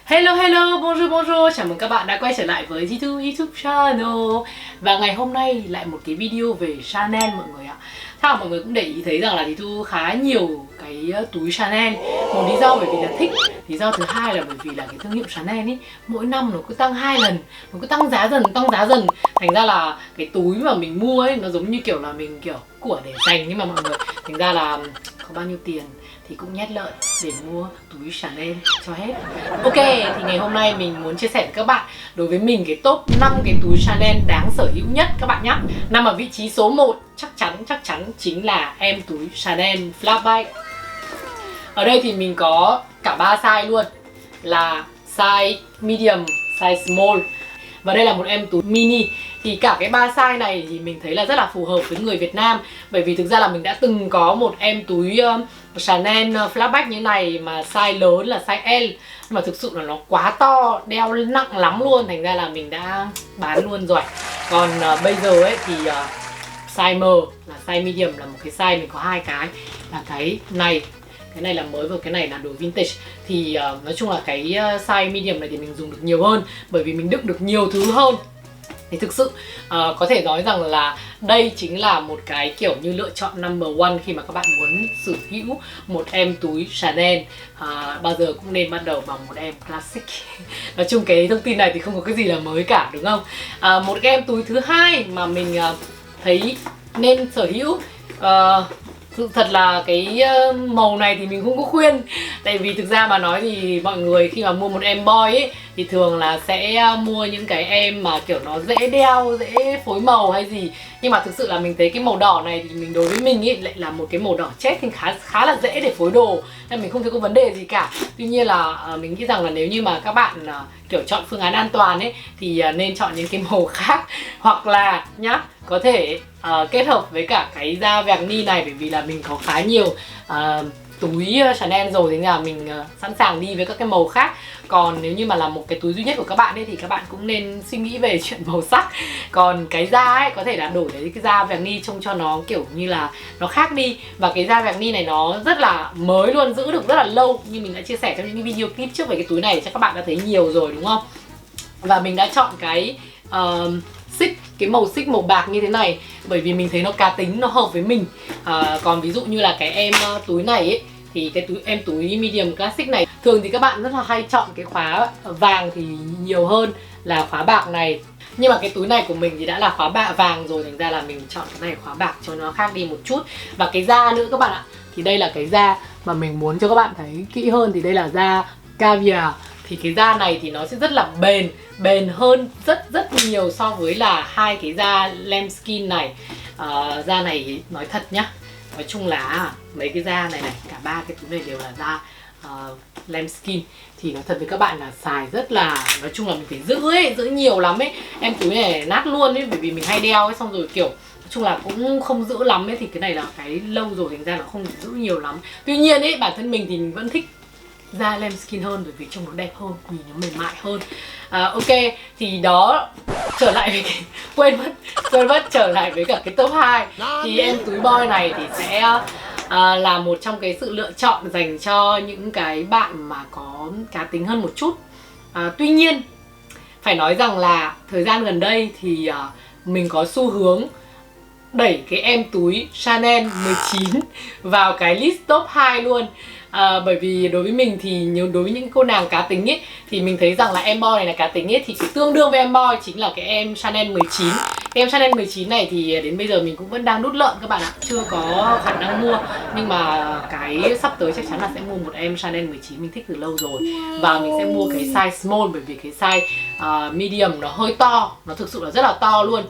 Hello hello, bonjour bonjour, chào mừng các bạn đã quay trở lại với YouTube channel. Và ngày hôm nay lại một cái video về Chanel mọi người ạ. Chắc là mọi người cũng để ý thấy rằng là Thu khá nhiều cái túi Chanel. Một lý do bởi vì là thích, lý do thứ hai là bởi vì là cái thương hiệu Chanel ý mỗi năm nó cứ tăng 2 lần, nó cứ tăng giá dần. Thành ra là cái túi mà mình mua ấy nó giống như kiểu là mình kiểu của để dành, nhưng mà mọi người thành ra là có bao nhiêu tiền thì cũng nhét lợn để mua túi Chanel cho hết. Ok, thì ngày hôm nay mình muốn chia sẻ với các bạn đối với mình cái top 5 cái túi Chanel đáng sở hữu nhất các bạn nhé. Nằm ở vị trí số 1 chắc chắn chính là em túi Chanel Flapback. Ở đây thì mình có cả 3 size luôn, là size medium, size small và đây là một em túi mini. Thì cả cái 3 size này thì mình thấy là rất là phù hợp với người Việt Nam. Bởi vì thực ra là mình đã từng có một em túi Chanel Flapback như này mà size lớn là size L, nhưng mà thực sự là nó quá to, đeo nặng lắm luôn, thành ra là mình đã bán luôn rồi. Còn bây giờ ấy thì size M là size medium, là một cái size mình có hai cái, là cái này là mới và cái này là đồ vintage. Thì nói chung là cái size medium này thì mình dùng được nhiều hơn, bởi vì mình đựng được nhiều thứ hơn. Thì thực sự có thể nói rằng là đây chính là một cái kiểu như lựa chọn number one khi mà các bạn muốn sở hữu một em túi Chanel. Bao giờ cũng nên bắt đầu bằng một em classic. Nói chung cái thông tin này thì không có cái gì là mới cả, đúng không? Một cái em túi thứ hai mà mình thấy nên sở hữu, thực thật là cái màu này thì mình không có khuyên. Tại vì thực ra mà nói thì mọi người khi mà mua một em boy ấy thì thường là sẽ mua những cái em mà kiểu nó dễ đeo, dễ phối màu hay gì. Nhưng mà thực sự là mình thấy cái màu đỏ này thì đối với mình ấy lại là một cái màu đỏ chết thì khá là dễ để phối đồ, nên mình không thấy có vấn đề gì cả. Tuy nhiên là mình nghĩ rằng là nếu như mà các bạn kiểu chọn phương án an toàn ấy thì nên chọn những cái màu khác, hoặc là nhá, có thể kết hợp với cả cái da verni này, bởi vì là mình có khá nhiều túi Chanel rồi, thế nên là mình sẵn sàng đi với các cái màu khác. Còn nếu như mà là một cái túi duy nhất của các bạn ấy thì các bạn cũng nên suy nghĩ về chuyện màu sắc. Còn cái da ấy có thể là đổi lấy cái da verni trông cho nó kiểu như là nó khác đi. Và cái da verni này nó rất là mới luôn, giữ được rất là lâu, như mình đã chia sẻ trong những cái video clip trước về cái túi này, chắc các bạn đã thấy nhiều rồi đúng không? Và mình đã chọn cái cái màu xích màu bạc như thế này bởi vì mình thấy nó cá tính, nó hợp với mình. Còn ví dụ như là cái em túi này ấy, thì cái em túi medium classic này thường thì các bạn rất là hay chọn cái khóa vàng thì nhiều hơn là khóa bạc này. Nhưng mà cái túi này của mình thì đã là khóa vàng rồi, thành ra là mình chọn cái này khóa bạc cho nó khác đi một chút. Và cái da nữa các bạn ạ, thì đây là cái da mà mình muốn cho các bạn thấy kỹ hơn, thì đây là da caviar. Thì cái da này thì nó sẽ rất là bền hơn rất nhiều so với là hai cái da lambskin này. Da này nói thật nhá, nói chung là mấy cái da này cả ba cái túi này đều là da lambskin. Thì nói thật với các bạn là xài rất là, nói chung là mình phải giữ nhiều lắm ấy. Em túi này nát luôn ấy, bởi vì mình hay đeo ấy, xong rồi kiểu nói chung là cũng không giữ lắm ấy. Thì cái này là cái lâu rồi, thành ra nó không giữ nhiều lắm. Tuy nhiên ấy, bản thân mình thì mình vẫn thích da lambskin hơn, bởi vì trông nó đẹp hơn, nhìn nó mềm mại hơn. Ok, thì đó, trở lại với cái quên mất trở lại với cả cái top 2. Thì em túi boy này thì sẽ là một trong cái sự lựa chọn dành cho những cái bạn mà có cá tính hơn một chút. Tuy nhiên phải nói rằng là thời gian gần đây thì mình có xu hướng đẩy cái em túi Chanel 19 vào cái list top 2 luôn. Bởi vì đối với mình thì đối với những cô nàng cá tính ấy, thì mình thấy rằng là em boy này là cá tính ấy, thì cái tương đương với em boy chính là cái em Chanel 19. Cái em Chanel 19 này thì đến bây giờ mình cũng vẫn đang đút lợn các bạn ạ, chưa có khả năng mua. Nhưng mà cái sắp tới chắc chắn là sẽ mua một em Chanel 19, mình thích từ lâu rồi. Và mình sẽ mua cái size small, bởi vì cái size medium nó hơi to, nó thực sự là rất là to luôn.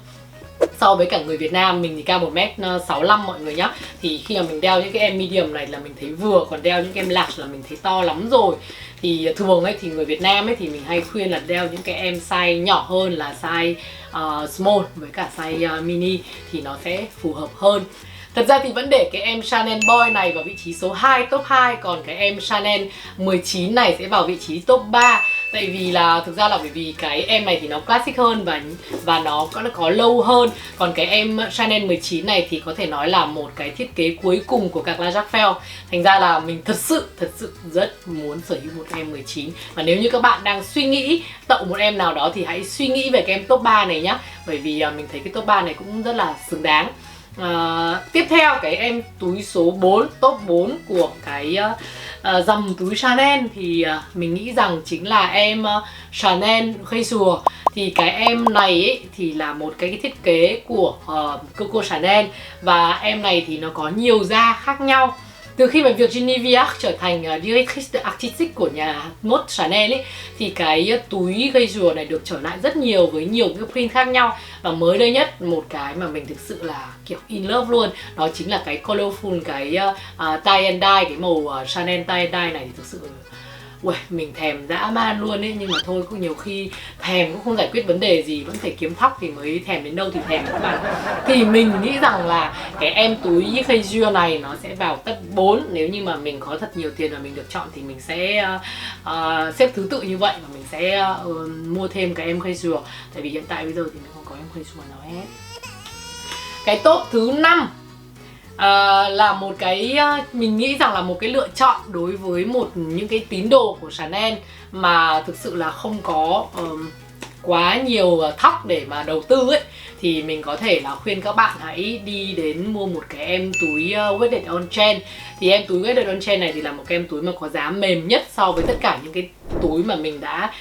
So với cả người Việt Nam, mình thì cao 1m65 mọi người nhá. Thì khi mà mình đeo những cái em medium này là mình thấy vừa, còn đeo những cái em large là mình thấy to lắm rồi. Thì thường ấy thì người Việt Nam ấy thì mình hay khuyên là đeo những cái em size nhỏ hơn là size small với cả size mini thì nó sẽ phù hợp hơn. Thật ra thì vẫn để cái em Chanel Boy này vào vị trí số 2, top 2. Còn cái em Chanel 19 này sẽ vào vị trí top 3. Tại vì là thực ra là bởi vì cái em này thì nó classic hơn và nó có lâu hơn. Còn cái em Chanel 19 này thì có thể nói là một cái thiết kế cuối cùng của Karl Lagerfeld. Thành ra là mình thật sự rất muốn sở hữu một em 19. Và nếu như các bạn đang suy nghĩ tậu một em nào đó thì hãy suy nghĩ về cái em top 3 này nhá. Bởi vì mình thấy cái top 3 này cũng rất là xứng đáng. Tiếp theo cái em túi số 4, top 4 của cái dòng túi Chanel thì mình nghĩ rằng chính là em Chanel Réjour. Thì cái em này ấy, thì là một cái thiết kế của Coco Chanel. Và em này thì nó có nhiều da khác nhau. Từ khi mà Virginie Viard trở thành directrice artistique của nhà mốt Chanel ấy, thì cái túi Réjour này được trở lại rất nhiều với nhiều cái print khác nhau. Và mới đây nhất, một cái mà mình thực sự là kiểu in love luôn, đó chính là cái colorful, cái tie and dye, cái màu Chanel tie and dye này thì thực sự ui, mình thèm dã man luôn ấy. Nhưng mà thôi, cũng nhiều khi thèm cũng không giải quyết vấn đề gì, vẫn phải kiếm thóc thì mới thèm đến đâu thì thèm các bạn. Thì mình nghĩ rằng là cái em túi Réjour này nó sẽ vào top 4. Nếu như mà mình có thật nhiều tiền và mình được chọn thì mình sẽ xếp thứ tự như vậy. Và mình sẽ mua thêm cái em Réjour. Tại vì hiện tại bây giờ thì mình không có em Réjour nào hết. Cái top thứ 5 là một cái mình nghĩ rằng là một cái lựa chọn đối với những cái tín đồ của Chanel mà thực sự là không có quá nhiều thóc để mà đầu tư ấy, thì mình có thể là khuyên các bạn hãy đi đến mua một cái em túi Weighted on Trend. Thì em túi Weighted on Trend này thì là một cái em túi mà có giá mềm nhất so với tất cả những cái túi mà mình đã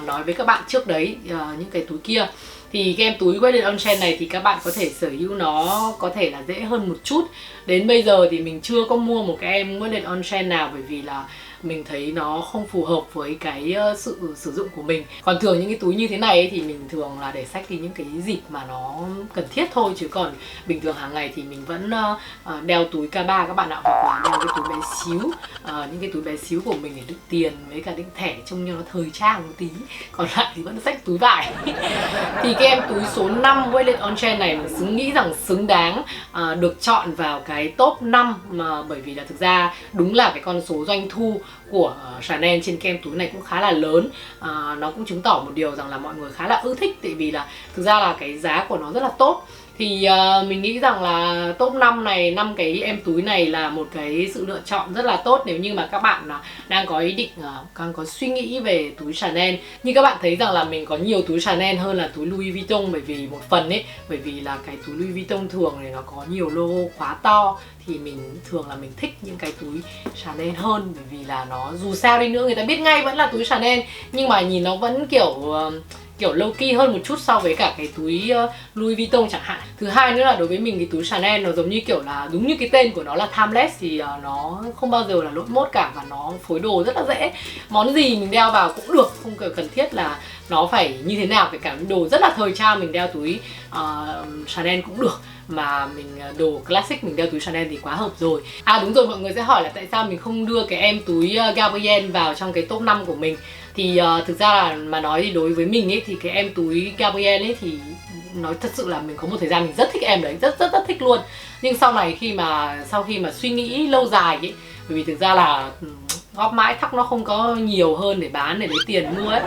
nói với các bạn trước đấy, những cái túi kia. Thì cái em túi Weighted on Trend này thì các bạn có thể sở hữu nó có thể là dễ hơn một chút. Đến bây giờ thì mình chưa có mua một cái em Weighted on Trend nào, bởi vì là mình thấy nó không phù hợp với cái sự sử dụng của mình. Còn thường những cái túi như thế này ấy, thì mình thường là để xách đi những cái dịp mà nó cần thiết thôi. Chứ còn bình thường hàng ngày thì mình vẫn đeo túi K3 các bạn ạ. Hoặc là đeo cái túi bé xíu, những cái túi bé xíu của mình để đựng tiền với cả đựng thẻ trông như nó thời trang một tí. Còn lại thì vẫn xách túi vải. Thì cái em túi số 5 Weighted on Trend này mình nghĩ rằng xứng đáng được chọn vào cái top 5 mà bởi vì là thực ra đúng là cái con số doanh thu của Chanel trên kem túi này cũng khá là lớn. Nó cũng chứng tỏ một điều rằng là mọi người khá là ưa thích, tại vì là thực ra là cái giá của nó rất là tốt. Thì mình nghĩ rằng là top 5 này, 5 cái em túi này là một cái sự lựa chọn rất là tốt nếu như mà các bạn đang có ý định, đang có suy nghĩ về túi Chanel. Nhưng các bạn thấy rằng là mình có nhiều túi Chanel hơn là túi Louis Vuitton, bởi vì một phần ấy, bởi vì là cái túi Louis Vuitton thường này nó có nhiều logo khá to, thì mình thường là mình thích những cái túi Chanel hơn, bởi vì là nó dù sao đi nữa người ta biết ngay vẫn là túi Chanel, nhưng mà nhìn nó vẫn kiểu low key hơn một chút so với cả cái túi Louis Vuitton chẳng hạn. Thứ hai nữa là đối với mình cái túi Chanel nó giống như kiểu là đúng như cái tên của nó là timeless, thì nó không bao giờ là lỗi mốt cả, và nó phối đồ rất là dễ. Món gì mình đeo vào cũng được, không cần thiết là nó phải như thế nào. Cái cảm đồ rất là thời trang mình đeo túi Chanel cũng được, mà mình đồ classic mình đeo túi Chanel thì quá hợp rồi. Đúng rồi, mọi người sẽ hỏi là tại sao mình không đưa cái em túi Gabrielle vào trong cái top 5 của mình. Thì thực ra là mà nói thì đối với mình ấy, thì cái em túi Gabrielle ấy thì nói thật sự là mình có một thời gian mình rất thích em đấy, rất thích luôn. Nhưng sau này sau khi mà suy nghĩ lâu dài ấy, bởi vì thực ra là góp mãi thóc nó không có nhiều hơn để bán, để lấy tiền mua ấy,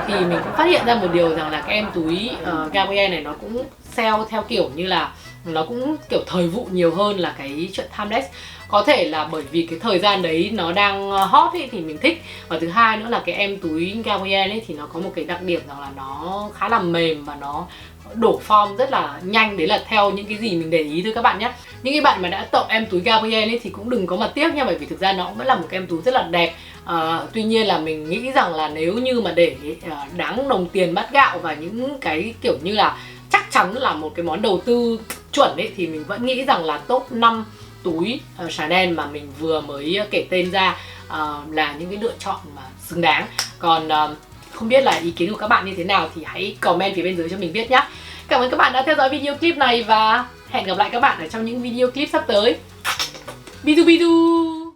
thì mình cũng phát hiện ra một điều rằng là cái em túi Gabrielle này nó cũng sale theo kiểu như là nó cũng kiểu thời vụ nhiều hơn là cái chuyện timeless. Có thể là bởi vì cái thời gian đấy nó đang hot ấy thì mình thích. Và thứ hai nữa là cái em túi Gabrielle ấy thì nó có một cái đặc điểm rằng là nó khá là mềm và nó đổ form rất là nhanh. Đấy là theo những cái gì mình để ý thôi các bạn nhé. Những cái bạn mà đã tậu em túi Gabrielle ấy thì cũng đừng có mà tiếc nha, bởi vì thực ra nó cũng vẫn là một cái em túi rất là đẹp. Tuy nhiên là mình nghĩ rằng là nếu như mà để đáng đồng tiền bát gạo và những cái kiểu như là chắc chắn là một cái món đầu tư chuẩn ấy, thì mình vẫn nghĩ rằng là top 5 túi Chanel mà mình vừa mới kể tên ra là những cái lựa chọn mà xứng đáng. Còn không biết là ý kiến của các bạn như thế nào thì hãy comment phía bên dưới cho mình biết nhé. Cảm ơn các bạn đã theo dõi video clip này và hẹn gặp lại các bạn ở trong những video clip sắp tới. Bidu bidu.